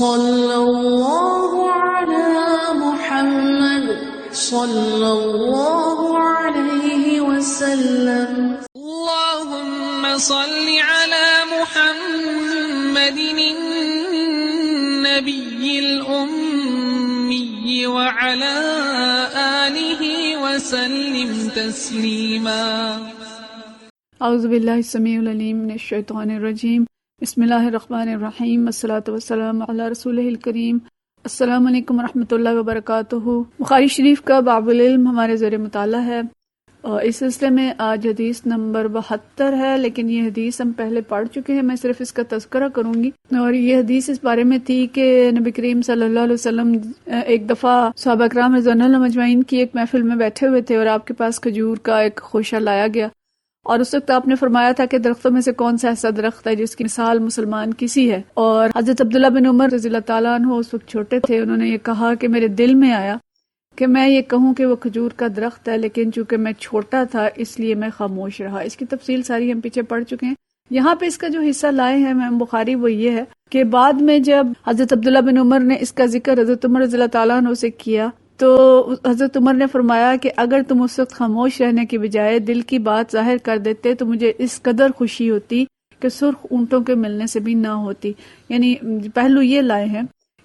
صلی اللہ علی محمد صلی اللہ علیہ وسلم. اللهم صل على محمد النبي الأمي وعلى آله وسلم تسليما. اعوذ باللہ السمیع العلیم من الشیطان الرجیم. بسم اللہ الرحمن الرحیم. والصلاة والسلام علی رسولہ الکریم. السلام علیکم ورحمۃ اللہ وبرکاتہ. بخاری شریف کا باب العلم ہمارے زیر مطالعہ ہے، اور اس سلسلے میں آج حدیث نمبر 72 ہے، لیکن یہ حدیث ہم پہلے پڑھ چکے ہیں. میں صرف اس کا تذکرہ کروں گی. اور یہ حدیث اس بارے میں تھی کہ نبی کریم صلی اللہ علیہ وسلم ایک دفعہ صحابہ کرام رضوان اللہ مجمعین کی ایک محفل میں بیٹھے ہوئے تھے، اور آپ کے پاس کھجور کا ایک خوشہ لایا گیا، اور اس وقت آپ نے فرمایا تھا کہ درختوں میں سے کون سا ایسا درخت ہے جس کی مثال مسلمان کسی ہے. اور حضرت عبداللہ بن عمر رضی اللہ تعالیٰ عنہ اس وقت چھوٹے تھے. انہوں نے یہ کہا کہ میرے دل میں آیا کہ میں یہ کہوں کہ وہ کھجور کا درخت ہے، لیکن چونکہ میں چھوٹا تھا اس لیے میں خاموش رہا. اس کی تفصیل ساری ہم پیچھے پڑھ چکے ہیں. یہاں پہ اس کا جو حصہ لائے ہیں امام بخاری وہ یہ ہے کہ بعد میں جب حضرت عبداللہ بن عمر نے اس کا ذکر حضرت عمر رضی اللہ تعالیٰ عنہ سے کیا تو حضرت عمر نے فرمایا کہ اگر تم اس وقت خاموش رہنے کی بجائے دل کی بات ظاہر کر دیتے تو مجھے اس قدر خوشی ہوتی کہ سرخ اونٹوں کے ملنے سے بھی نہ ہوتی. یعنی پہلو یہ لائے ہیں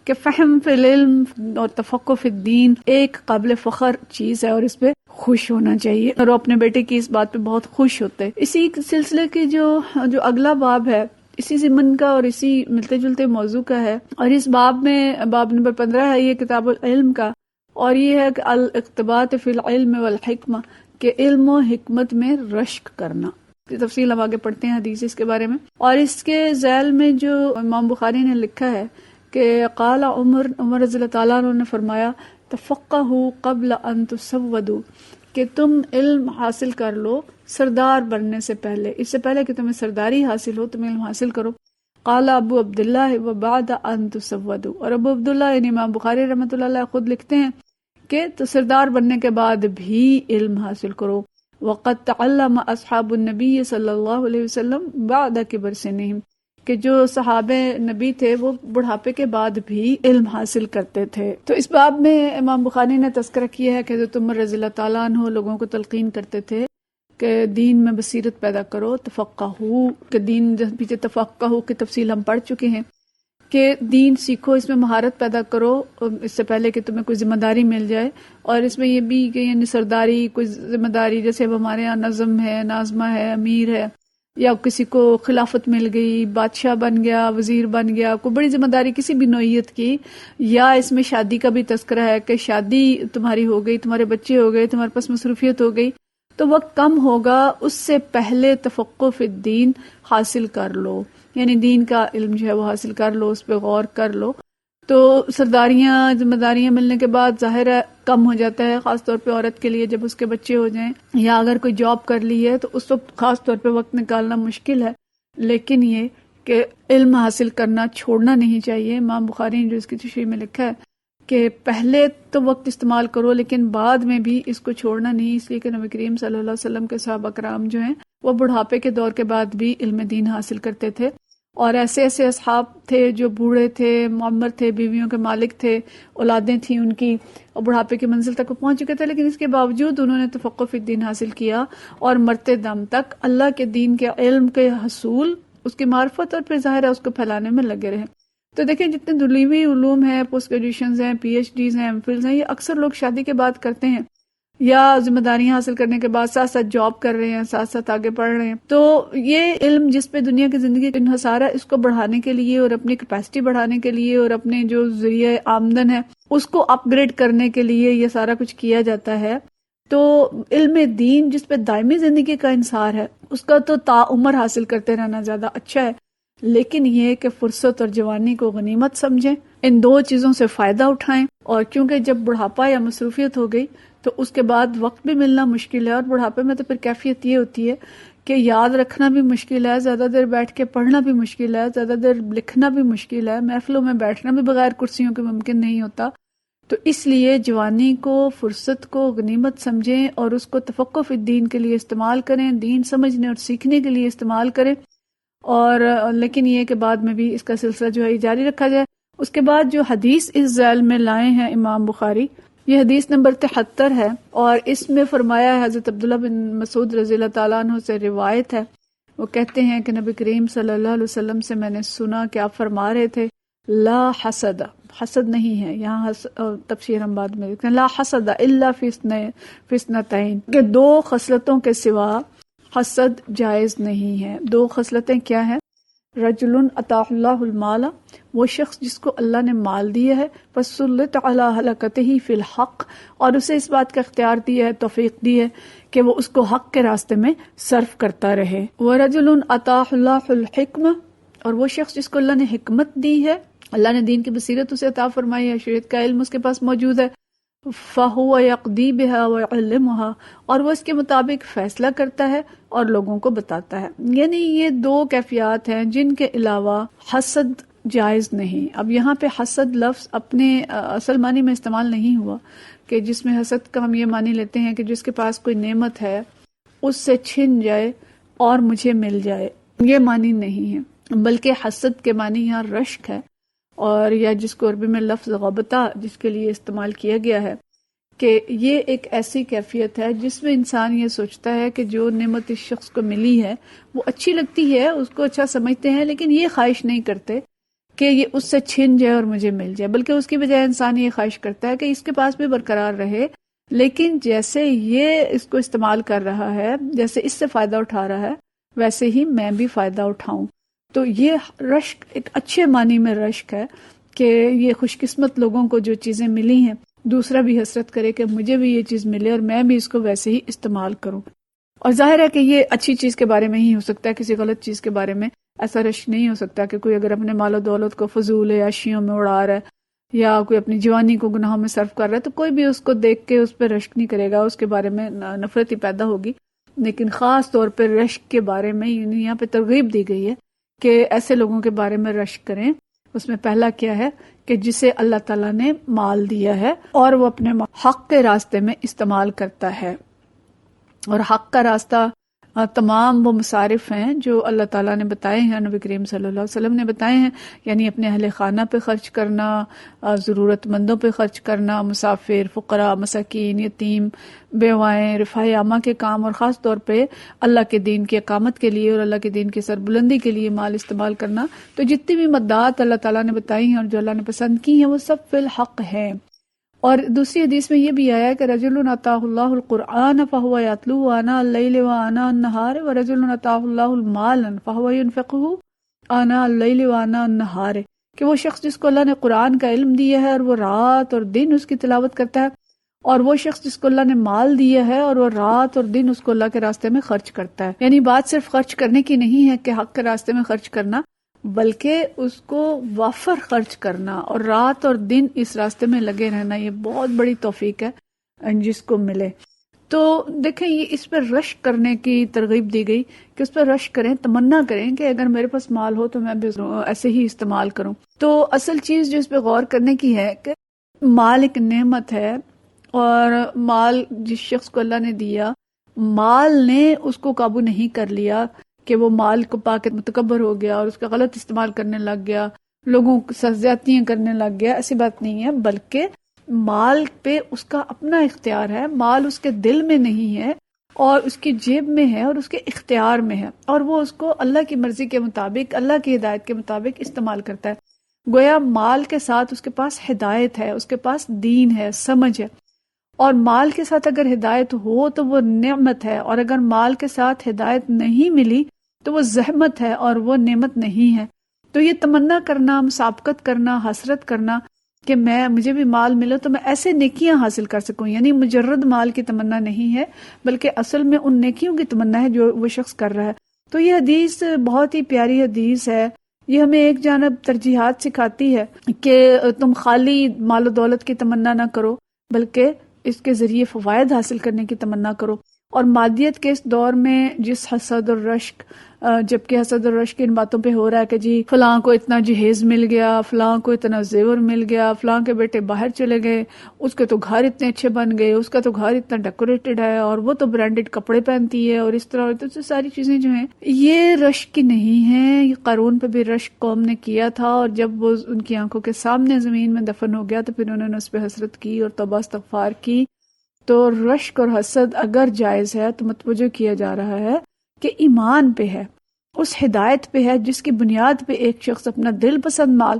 کہ فہم فی العلم اور تفقہ فی الدین ایک قابل فخر چیز ہے، اور اس پہ خوش ہونا چاہیے، اور وہ اپنے بیٹے کی اس بات پہ بہت خوش ہوتے. اسی سلسلے کی جو اگلا باب ہے اسی ضمن کا اور اسی ملتے جلتے موضوع کا ہے، اور اس باب میں باب نمبر 15 ہے یہ کتاب العلم کا، اور یہ ہے کہ الاقتباس فی العلم والحکمہ، کہ علم و حکمت میں رشک کرنا. تفصیل ہم آگے پڑھتے ہیں حدیث اس کے بارے میں. اور اس کے ذیل میں جو امام بخاری نے لکھا ہے کہ قال عمر رضی اللہ تعالیٰ عنہ نے فرمایا تفقہوا قبل ان تسودوا، کہ تم علم حاصل کر لو سردار بننے سے پہلے، اس سے پہلے کہ تمہیں سرداری حاصل ہو تم علم حاصل کرو. قال ابو عبداللہ وبعد ان تسودوا، اور ابو عبداللہ یعنی امام بخاری رحمۃ اللہ علیہ خود لکھتے ہیں کہ تو سردار بننے کے بعد بھی علم حاصل کرو. وقد تعلم اصحاب النبی صلی اللہ علیہ وسلم بعد کبر سنہم، کہ جو صحابہ نبی تھے وہ بڑھاپے کے بعد بھی علم حاصل کرتے تھے. تو اس باب میں امام بخاری نے تذکرہ کیا ہے کہ حضرت عمر رضی اللہ تعالیٰ عنہ لوگوں کو تلقین کرتے تھے کہ دین میں بصیرت پیدا کرو، تفقہو، کہ دین پیچھے تفقہو کی تفصیل ہم پڑھ چکے ہیں کہ دین سیکھو، اس میں مہارت پیدا کرو اس سے پہلے کہ تمہیں کوئی ذمہ داری مل جائے. اور اس میں یہ بھی کہ یعنی سرداری کوئی ذمہ داری، جیسے اب ہمارے یہاں نظم ہے، ناظمہ ہے، امیر ہے، یا کسی کو خلافت مل گئی، بادشاہ بن گیا، وزیر بن گیا، کوئی بڑی ذمہ داری کسی بھی نوعیت کی، یا اس میں شادی کا بھی تذکرہ ہے کہ شادی تمہاری ہو گئی، تمہارے بچے ہو گئے، تمہارے پاس مصروفیت ہو گئی، تو وقت کم ہوگا، اس سے پہلے تفقہ فی الدین حاصل کر لو، یعنی دین کا علم جو ہے وہ حاصل کر لو، اس پہ غور کر لو. تو سرداریاں ذمہ داریاں ملنے کے بعد ظاہر ہے کم ہو جاتا ہے، خاص طور پہ عورت کے لیے جب اس کے بچے ہو جائیں، یا اگر کوئی جاب کر لی ہے تو اس وقت خاص طور پہ وقت نکالنا مشکل ہے. لیکن یہ کہ علم حاصل کرنا چھوڑنا نہیں چاہیے. امام بخاری نے جو اس کی تشریح میں لکھا ہے کہ پہلے تو وقت استعمال کرو لیکن بعد میں بھی اس کو چھوڑنا نہیں، اس لیے کہ نبی کریم صلی اللہ علیہ وسلم کے صحابہ کرام جو ہیں وہ بڑھاپے کے دور کے بعد بھی علم دین حاصل کرتے تھے. اور ایسے ایسے اصحاب تھے جو بوڑھے تھے، معمر تھے، بیویوں کے مالک تھے، اولادیں تھیں ان کی، اور بڑھاپے کی منزل تک وہ پہنچ چکے تھے، لیکن اس کے باوجود انہوں نے تفقہ فی الدین حاصل کیا، اور مرتے دم تک اللہ کے دین کے علم کے حصول، اس کی معرفت اور پھر ظاہر ہے اس کو پھیلانے میں لگے رہے. تو دیکھیں جتنے دنیوی علوم ہیں، پوسٹ گریجویشنز ہیں، پی ایچ ڈیز ہیں، ایم فلز ہیں، یہ اکثر لوگ شادی کے بعد کرتے ہیں، یا ذمہ داریاں حاصل کرنے کے بعد ساتھ ساتھ جاب کر رہے ہیں، ساتھ ساتھ آگے پڑھ رہے ہیں. تو یہ علم جس پہ دنیا کی زندگی کا انحصار ہے، اس کو بڑھانے کے لیے اور اپنی کیپیسٹی بڑھانے کے لیے اور اپنے جو ذریعہ آمدن ہے اس کو اپ گریڈ کرنے کے لیے یہ سارا کچھ کیا جاتا ہے. تو علم دین جس پہ دائمی زندگی کا انحصار ہے اس کا تو تا عمر حاصل کرتے رہنا زیادہ اچھا ہے، لیکن یہ کہ فرصت اور جوانی کو غنیمت سمجھیں، ان دو چیزوں سے فائدہ اٹھائیں. اور کیونکہ جب بڑھاپا یا مصروفیت ہو گئی تو اس کے بعد وقت بھی ملنا مشکل ہے، اور بڑھاپے میں تو پھر کیفیت یہ ہوتی ہے کہ یاد رکھنا بھی مشکل ہے، زیادہ دیر بیٹھ کے پڑھنا بھی مشکل ہے، زیادہ دیر لکھنا بھی مشکل ہے، محفلوں میں بیٹھنا بھی بغیر کرسیوں کے ممکن نہیں ہوتا. تو اس لیے جوانی کو، فرصت کو غنیمت سمجھیں اور اس کو تفقہ فی الدین کے لیے استعمال کریں، دین سمجھنے اور سیکھنے کے لیے استعمال کریں. اور لیکن یہ کہ بعد میں بھی اس کا سلسلہ جو ہے جاری رکھا جائے. اس کے بعد جو حدیث اس ذیل میں لائے ہیں امام بخاری، یہ حدیث نمبر 73 ہے، اور اس میں فرمایا ہے، حضرت عبداللہ بن مسعود رضی اللہ تعالیٰ عنہ سے روایت ہے، وہ کہتے ہیں کہ نبی کریم صلی اللہ علیہ وسلم سے میں نے سنا کہ آپ فرما رہے تھے لا حسد، حسد نہیں ہے یہاں، تفسیر ہم بعد میں دیکھتے ہیں، لا حسد الا فی اثنتین، کہ دو خصلتوں کے سوا حسد جائز نہیں ہے۔ دو خصلتیں کیا ہیں؟ رجل اتاہ اللہ المال، وہ شخص جس کو اللہ نے مال دیا ہے، فسلط علی ہلاکتہ فی الحق، اور اسے اس بات کا اختیار دیا ہے، توفیق دی ہے کہ وہ اس کو حق کے راستے میں صرف کرتا رہے۔ ورجل اتاہ اللہ الحکمہ، اور وہ شخص جس کو اللہ نے حکمت دی ہے، اللہ نے دین کی بصیرت اسے عطا فرمائی ہے، شریعت کا علم اس کے پاس موجود ہے، فَهُوَ يَقْضِي بِهَا وَيُعَلِّمُهَا، اور وہ اس کے مطابق فیصلہ کرتا ہے اور لوگوں کو بتاتا ہے۔ یعنی یہ دو کیفیات ہیں جن کے علاوہ حسد جائز نہیں۔ اب یہاں پہ حسد لفظ اپنے اصل معنی میں استعمال نہیں ہوا، کہ جس میں حسد کا ہم یہ معنی لیتے ہیں کہ جس کے پاس کوئی نعمت ہے اس سے چھن جائے اور مجھے مل جائے، یہ معنی نہیں ہے، بلکہ حسد کے معنی یہاں رشک ہے، اور یا جس کو عربی میں لفظ غبطہ جس کے لیے استعمال کیا گیا ہے، کہ یہ ایک ایسی کیفیت ہے جس میں انسان یہ سوچتا ہے کہ جو نعمت اس شخص کو ملی ہے وہ اچھی لگتی ہے، اس کو اچھا سمجھتے ہیں، لیکن یہ خواہش نہیں کرتے کہ یہ اس سے چھن جائے اور مجھے مل جائے، بلکہ اس کی بجائے انسان یہ خواہش کرتا ہے کہ اس کے پاس بھی برقرار رہے، لیکن جیسے یہ اس کو استعمال کر رہا ہے، جیسے اس سے فائدہ اٹھا رہا ہے، ویسے ہی میں بھی فائدہ اٹھاؤں۔ تو یہ رشک ایک اچھے معنی میں رشک ہے، کہ یہ خوش قسمت لوگوں کو جو چیزیں ملی ہیں دوسرا بھی حسرت کرے کہ مجھے بھی یہ چیز ملے اور میں بھی اس کو ویسے ہی استعمال کروں۔ اور ظاہر ہے کہ یہ اچھی چیز کے بارے میں ہی ہو سکتا ہے، کسی غلط چیز کے بارے میں ایسا رشک نہیں ہو سکتا کہ کوئی اگر اپنے مال و دولت کو فضول عیاشیوں میں اڑا رہا ہے یا کوئی اپنی جوانی کو گناہوں میں صرف کر رہا ہے تو کوئی بھی اس کو دیکھ کے اس پہ رشک نہیں کرے گا، اس کے بارے میں نفرت ہی پیدا ہوگی۔ لیکن خاص طور پہ رشک کے بارے میں یہاں پہ ترغیب دی گئی ہے کہ ایسے لوگوں کے بارے میں رشک کریں۔ اس میں پہلا کیا ہے کہ جسے اللہ تعالیٰ نے مال دیا ہے اور وہ اپنے حق کے راستے میں استعمال کرتا ہے، اور حق کا راستہ تمام وہ مصارف ہیں جو اللہ تعالیٰ نے بتائے ہیں، نبی کریم صلی اللہ علیہ وسلم نے بتائے ہیں، یعنی اپنے اہل خانہ پہ خرچ کرنا، ضرورت مندوں پہ خرچ کرنا، مسافر، فقراء، مساکین، یتیم، بیوائیں، رفاہ عامہ کے کام، اور خاص طور پہ اللہ کے دین کی اقامت کے لیے اور اللہ کے دین کی سربلندی کے لیے مال استعمال کرنا۔ تو جتنی بھی مدات اللہ تعالیٰ نے بتائی ہیں اور جو اللہ نے پسند کی ہیں وہ سب فی الحق ہیں۔ اور دوسری حدیث میں یہ بھی آیا ہے کہ رجل اتاہ اللہ القرآن فہو یتلوہ آناء اللیل وآناء النہار ورجل اتاہ اللہ المال فہو ینفقہ آناء اللیل وآناء النہار، کہ وہ شخص جس کو اللہ نے قرآن کا علم دیا ہے اور وہ رات اور دن اس کی تلاوت کرتا ہے، اور وہ شخص جس کو اللہ نے مال دیا ہے اور وہ رات اور دن اس کو اللہ کے راستے میں خرچ کرتا ہے۔ یعنی بات صرف خرچ کرنے کی نہیں ہے کہ حق کے راستے میں خرچ کرنا، بلکہ اس کو وافر خرچ کرنا اور رات اور دن اس راستے میں لگے رہنا، یہ بہت بڑی توفیق ہے جس کو ملے۔ تو دیکھیں یہ اس پر رشک کرنے کی ترغیب دی گئی کہ اس پر رشک کریں، تمنا کریں کہ اگر میرے پاس مال ہو تو میں بھی ایسے ہی استعمال کروں۔ تو اصل چیز جو اس پہ غور کرنے کی ہے کہ مال ایک نعمت ہے، اور مال جس شخص کو اللہ نے دیا، مال نے اس کو قابو نہیں کر لیا کہ وہ مال کو پا کے متکبر ہو گیا اور اس کا غلط استعمال کرنے لگ گیا، لوگوں سے زیادتیاں کرنے لگ گیا، ایسی بات نہیں ہے، بلکہ مال پہ اس کا اپنا اختیار ہے، مال اس کے دل میں نہیں ہے اور اس کی جیب میں ہے اور اس کے اختیار میں ہے، اور وہ اس کو اللہ کی مرضی کے مطابق، اللہ کی ہدایت کے مطابق استعمال کرتا ہے۔ گویا مال کے ساتھ اس کے پاس ہدایت ہے، اس کے پاس دین ہے، سمجھ ہے، اور مال کے ساتھ اگر ہدایت ہو تو وہ نعمت ہے، اور اگر مال کے ساتھ ہدایت نہیں ملی تو وہ زحمت ہے اور وہ نعمت نہیں ہے۔ تو یہ تمنا کرنا، مسابقت کرنا، حسرت کرنا کہ مجھے بھی مال ملے تو میں ایسے نیکیاں حاصل کر سکوں، یعنی مجرد مال کی تمنا نہیں ہے، بلکہ اصل میں ان نیکیوں کی تمنا ہے جو وہ شخص کر رہا ہے۔ تو یہ حدیث بہت ہی پیاری حدیث ہے، یہ ہمیں ایک جانب ترجیحات سکھاتی ہے کہ تم خالی مال و دولت کی تمنا نہ کرو، بلکہ اس کے ذریعے فوائد حاصل کرنے کی تمنا کرو۔ اور مادیت کے اس دور میں جس حسد اور رشک جبکہ حسد اور رشک ان باتوں پہ ہو رہا ہے کہ جی فلاں کو اتنا جہیز مل گیا، فلاں کو اتنا زیور مل گیا، فلاں کے بیٹے باہر چلے گئے، اس کے تو گھر اتنے اچھے بن گئے، اس کا تو گھر اتنا ڈیکوریٹڈ ہے، اور وہ تو برانڈڈ کپڑے پہنتی ہے، اور اس طرح تو ساری چیزیں جو ہیں یہ رشک کی نہیں ہیں۔ یہ قارون پہ بھی رشک قوم نے کیا تھا، اور جب وہ ان کی آنکھوں کے سامنے زمین میں دفن ہو گیا تو پھر انہوں نے اس پہ حسرت کی اور توبہ استغفار کی۔ تو رشک اور حسد اگر جائز ہے تو متوجہ کیا جا رہا ہے کہ ایمان پہ ہے، اس ہدایت پہ ہے جس کی بنیاد پہ ایک شخص اپنا دل پسند مال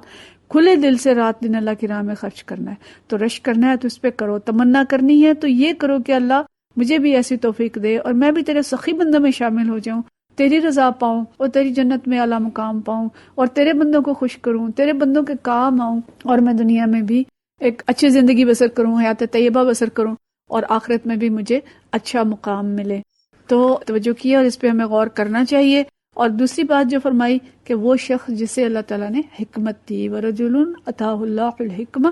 کھلے دل سے رات دن اللہ کی راہ میں خرچ کرنا ہے۔ تو رشک کرنا ہے تو اس پہ کرو، تمنا کرنی ہے تو یہ کرو کہ اللہ مجھے بھی ایسی توفیق دے اور میں بھی تیرے سخی بندوں میں شامل ہو جاؤں، تیری رضا پاؤں اور تیری جنت میں اعلیٰ مقام پاؤں، اور تیرے بندوں کو خوش کروں، تیرے بندوں کے کام آؤں، اور میں دنیا میں بھی ایک اچھی زندگی بسر کروں، حیات طیبہ بسر کروں، اور آخرت میں بھی مجھے اچھا مقام ملے۔ تو توجہ کیا اور اس پہ ہمیں غور کرنا چاہیے۔ اور دوسری بات جو فرمائی کہ وہ شخص جسے اللہ تعالیٰ نے حکمت دی، وَرَجُلٌ أَتَاهُ اللَّهُ الْحِكْمَةَ،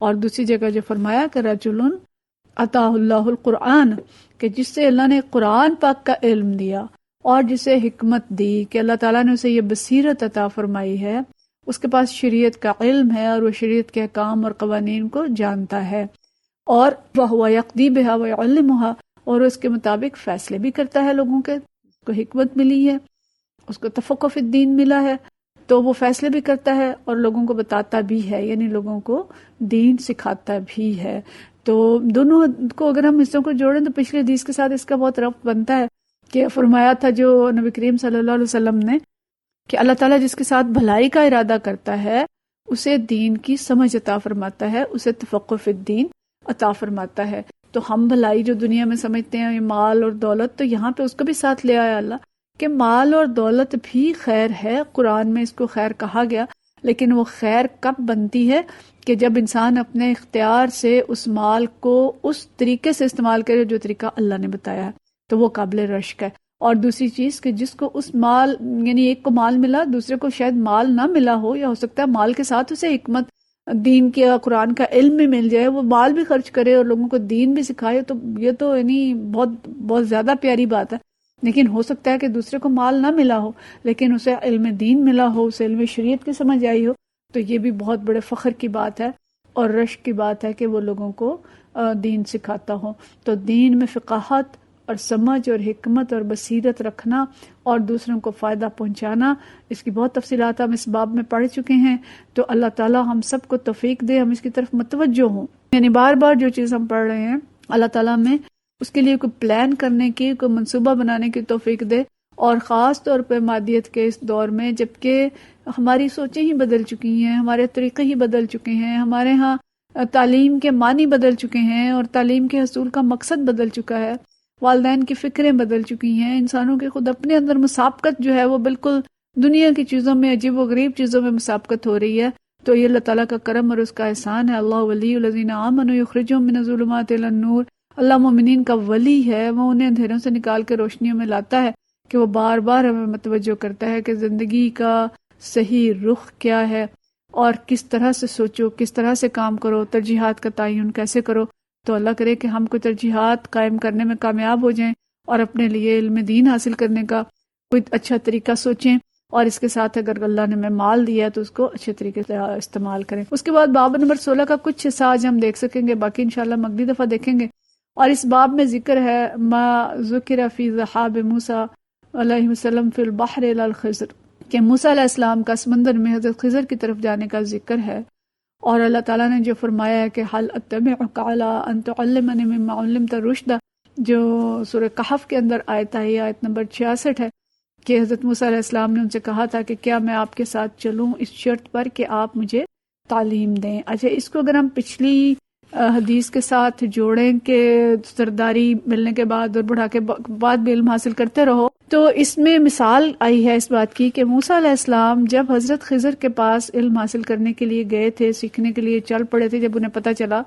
اور دوسری جگہ جو فرمایا کہ رَجُلٌ أَتَاهُ اللَّهُ الْقُرْآنَ، کہ جس سے اللہ نے قرآن پاک کا علم دیا اور جسے حکمت دی، کہ اللہ تعالیٰ نے اسے یہ بصیرت عطا فرمائی ہے، اس کے پاس شریعت کا علم ہے اور وہ شریعت کے احکام اور قوانین کو جانتا ہے، اور وَهُوَ يَقْضِي بِهَا وَيُعَلِّمُهَا، اور اس کے مطابق فیصلے بھی کرتا ہے لوگوں کے، اس کو حکمت ملی ہے، اس کو تفقہ فی الدین ملا ہے، تو وہ فیصلے بھی کرتا ہے اور لوگوں کو بتاتا بھی ہے، یعنی لوگوں کو دین سکھاتا بھی ہے۔ تو دونوں کو اگر ہم حصوں کو جوڑیں تو پچھلے حدیث کے ساتھ اس کا بہت ربط بنتا ہے کہ فرمایا تھا جو نبی کریم صلی اللہ علیہ وسلم نے کہ اللہ تعالیٰ جس کے ساتھ بھلائی کا ارادہ کرتا ہے اسے دین کی سمجھ عطا فرماتا ہے، اسے تفقہ فی الدین عطا فرماتا ہے۔ تو ہم بھلائی جو دنیا میں سمجھتے ہیں یہ مال اور دولت، تو یہاں پہ اس کو بھی ساتھ لے آیا اللہ کہ مال اور دولت بھی خیر ہے، قرآن میں اس کو خیر کہا گیا، لیکن وہ خیر کب بنتی ہے کہ جب انسان اپنے اختیار سے اس مال کو اس طریقے سے استعمال کرے جو طریقہ اللہ نے بتایا ہے، تو وہ قابل رشک ہے۔ اور دوسری چیز کہ جس کو اس مال، یعنی ایک کو مال ملا دوسرے کو شاید مال نہ ملا ہو، یا ہو سکتا ہے مال کے ساتھ اسے حکمت دین کے قرآن کا علم بھی مل جائے، وہ مال بھی خرچ کرے اور لوگوں کو دین بھی سکھائے، تو یہ تو یعنی بہت زیادہ پیاری بات ہے۔ لیکن ہو سکتا ہے کہ دوسرے کو مال نہ ملا ہو لیکن اسے علم دین ملا ہو، اسے علم شریعت کی سمجھ آئی ہو، تو یہ بھی بہت بڑے فخر کی بات ہے اور رشک کی بات ہے کہ وہ لوگوں کو دین سکھاتا ہو۔ تو دین میں فقاہت اور سمجھ اور حکمت اور بصیرت رکھنا اور دوسروں کو فائدہ پہنچانا، اس کی بہت تفصیلات ہم اس باب میں پڑھ چکے ہیں۔ تو اللہ تعالیٰ ہم سب کو توفیق دے، ہم اس کی طرف متوجہ ہوں، یعنی بار بار جو چیز ہم پڑھ رہے ہیں اللہ تعالیٰ میں اس کے لیے کوئی پلان کرنے کی، کوئی منصوبہ بنانے کی توفیق دے، اور خاص طور پہ مادیت کے اس دور میں جبکہ ہماری سوچیں ہی بدل چکی ہیں، ہمارے طریقے ہی بدل چکے ہیں، ہمارے ہاں تعلیم کے معنی بدل چکے ہیں اور تعلیم کے حصول کا مقصد بدل چکا ہے، والدین کی فکریں بدل چکی ہیں، انسانوں کے خود اپنے اندر مسابقت جو ہے وہ بالکل دنیا کی چیزوں میں، عجیب و غریب چیزوں میں مسابقت ہو رہی ہے۔ تو یہ اللہ تعالیٰ کا کرم اور اس کا احسان ہے۔ اللہ ولی الذین آمنوا یخرجهم من الظلمات الی النور، اللہ مومنین کا ولی ہے، وہ انہیں اندھیروں سے نکال کے روشنیوں میں لاتا ہے، کہ وہ بار بار ہمیں متوجہ کرتا ہے کہ زندگی کا صحیح رخ کیا ہے اور کس طرح سے سوچو، کس طرح سے کام کرو، ترجیحات کا تعین کیسے کرو۔ تو اللہ کرے کہ ہم کوئی ترجیحات قائم کرنے میں کامیاب ہو جائیں اور اپنے لیے علم دین حاصل کرنے کا کوئی اچھا طریقہ سوچیں، اور اس کے ساتھ اگر اللہ نے ہمیں مال دیا ہے تو اس کو اچھے طریقے سے استعمال کریں۔ اس کے بعد باب نمبر 16 کا کچھ حصہ آج ہم دیکھ سکیں گے، باقی انشاءاللہ اگلی دفعہ دیکھیں گے۔ اور اس باب میں ذکر ہے ما ذکر فی ذہاب موسیٰ علیہ السلام فی البحر الی الخضر، کہ موسیٰ علیہ السلام کا سمندر میں حضرت خضر کی طرف جانے کا ذکر ہے، اور اللہ تعالیٰ نے جو فرمایا ہے کہ حل اتبعک علی ان تعلمنی مما علمت رشدا، جو سورہ کہف کے اندر آیت ہے، آیت نمبر 66 ہے، کہ حضرت موسیٰ علیہ السلام نے ان سے کہا تھا کہ کیا میں آپ کے ساتھ چلوں اس شرط پر کہ آپ مجھے تعلیم دیں۔ اچھا، اس کو اگر ہم پچھلی حدیث کے ساتھ جوڑیں کہ سرداری ملنے کے بعد اور بڑھاپے کے بعد بھی علم حاصل کرتے رہو، تو اس میں مثال آئی ہے اس بات کی کہ موسیٰ علیہ السلام جب حضرت خضر کے پاس علم حاصل کرنے کے لیے گئے تھے، سیکھنے کے لیے چل پڑے تھے، جب انہیں پتہ چلا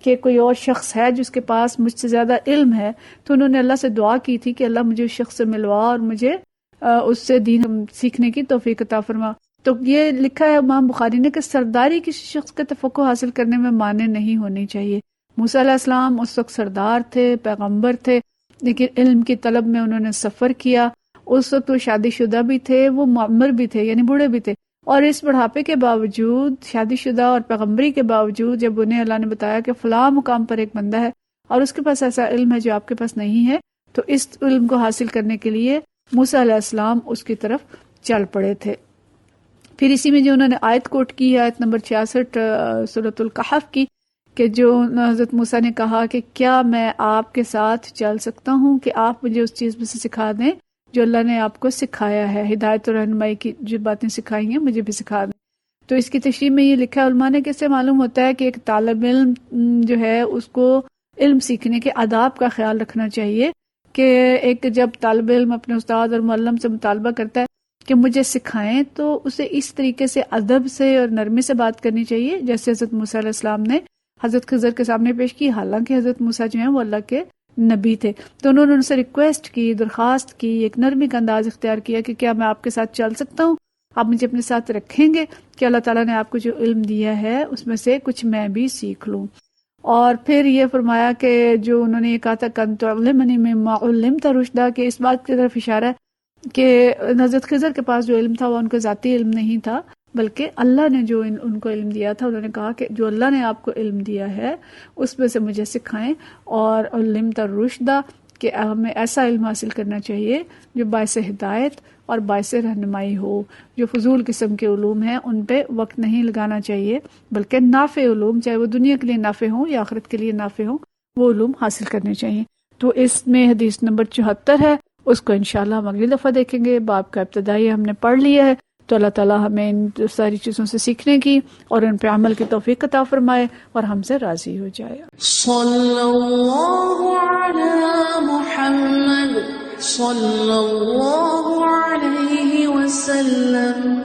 کہ کوئی اور شخص ہے جس کے پاس مجھ سے زیادہ علم ہے، تو انہوں نے اللہ سے دعا کی تھی کہ اللہ مجھے اس شخص سے ملوا اور مجھے اس سے دین سیکھنے کی توفیق عطا فرما۔ تو یہ لکھا ہے امام بخاری نے کہ سرداری کسی شخص کے تفقہ حاصل کرنے میں مانع نہیں ہونی چاہیے۔ موسیٰ علیہ السلام اس وقت سردار تھے، پیغمبر تھے، لیکن علم کی طلب میں انہوں نے سفر کیا، اس وقت وہ شادی شدہ بھی تھے، وہ معمر بھی تھے یعنی بوڑھے بھی تھے، اور اس بڑھاپے کے باوجود، شادی شدہ اور پیغمبری کے باوجود، جب انہیں اللہ نے بتایا کہ فلاں مقام پر ایک بندہ ہے اور اس کے پاس ایسا علم ہے جو آپ کے پاس نہیں ہے، تو اس علم کو حاصل کرنے کے لیے موسیٰ علیہ السلام اس کی طرف چل پڑے تھے۔ پھر اسی میں جو انہوں نے آیت کوٹ کی، آیت نمبر 66 سورۃ الکہف کی، کہ جو حضرت موسیٰ نے کہا کہ کیا میں آپ کے ساتھ چل سکتا ہوں کہ آپ مجھے اس چیز میں سے سکھا دیں جو اللہ نے آپ کو سکھایا ہے، ہدایت اور رہنمائی کی جو باتیں سکھائی ہیں مجھے بھی سکھا دیں۔ تو اس کی تشریح میں یہ لکھا ہے علماء نے کہ اس سے معلوم ہوتا ہے کہ ایک طالب علم جو ہے اس کو علم سیکھنے کے آداب کا خیال رکھنا چاہیے، کہ ایک جب طالب علم اپنے استاد اور معلم سے مطالبہ کرتا ہے کہ مجھے سکھائیں، تو اسے اس طریقے سے ادب سے اور نرمی سے بات کرنی چاہیے جیسے حضرت موسیٰ علیہ السلام نے حضرت خضر کے سامنے پیش کی، حالانکہ حضرت موسیٰ جو ہیں وہ اللہ کے نبی تھے، تو انہوں نے ان سے ریکویسٹ کی، درخواست کی، ایک نرمی کا انداز اختیار کیا کہ کیا میں آپ کے ساتھ چل سکتا ہوں، آپ مجھے اپنے ساتھ رکھیں گے کہ اللہ تعالیٰ نے آپ کو جو علم دیا ہے اس میں سے کچھ میں بھی سیکھ لوں۔ اور پھر یہ فرمایا کہ جو انہوں نے یہ کہا تھا کن تعلمنی مما علمت رشدا، کہ اس بات کی طرف اشارہ ہے کہ حضرت خضر کے پاس جو علم تھا وہ ان کا ذاتی علم نہیں تھا، بلکہ اللہ نے جو ان کو علم دیا تھا، انہوں نے کہا کہ جو اللہ نے آپ کو علم دیا ہے اس میں سے مجھے سکھائیں، اور علمت رشدا کہ ہمیں ایسا علم حاصل کرنا چاہیے جو باعث ہدایت اور باعث رہنمائی ہو، جو فضول قسم کے علوم ہیں ان پہ وقت نہیں لگانا چاہیے، بلکہ نافع علوم، چاہے وہ دنیا کے لیے نافع ہوں یا آخرت کے لیے نافع ہوں، وہ علوم حاصل کرنے چاہیے۔ تو اس میں حدیث نمبر 74 ہے، اس کو انشاءاللہ ہم اگلی دفعہ دیکھیں گے۔ باب کا ابتدائی ہم نے پڑھ لیا ہے، تو اللہ تعالیٰ ہمیں ان ساری چیزوں سے سیکھنے کی اور ان پہ عمل کی توفیق عطا فرمائے اور ہم سے راضی ہو جائے۔ صلی اللہ علی محمد صلی اللہ علیہ وسلم۔